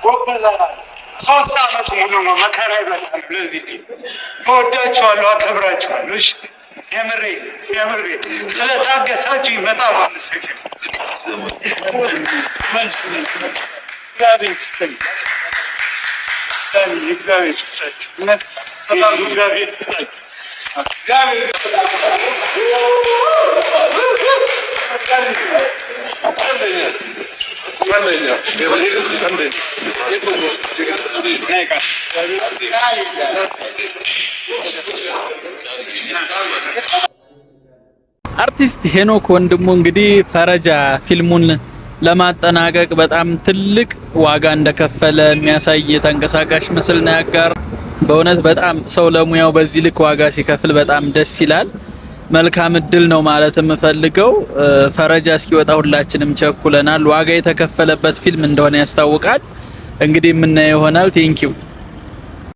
ጎበዛና 3 ዓመት ሙሉ ነው መከራ ይበላል። ለዚህ እወዳችኋለሁ፣ አከብራችኋለሁ። እሺ የምሬ ስለታገሳችሁ በጣም አመሰግናለሁ። እግዚአብሔር ይስጥልኝ። እግዚአብሔር ይስጣችሁ። እግዚአብሔር ይስጣችሁ። አርቲስት ሄኖክ ወንድሙ እንግዲህ ፈረጃ ፊልሙን ለማጠናቀቅ በጣም ትልቅ ዋጋ እንደከፈለ የሚያሳይ ተንቀሳቃሽ ምስል ነው ያጋር። በእውነት በጣም ሰው ለሙያው በዚህ ልክ ዋጋ ሲከፍል በጣም ደስ ይላል። መልካም እድል ነው ማለት የምፈልገው። ፈረጃ እስኪወጣ ሁላችንም ቸኩለናል። ዋጋ የተከፈለበት ፊልም እንደሆነ ያስታውቃል። እንግዲህ የምናየው ይሆናል። ቴንኪው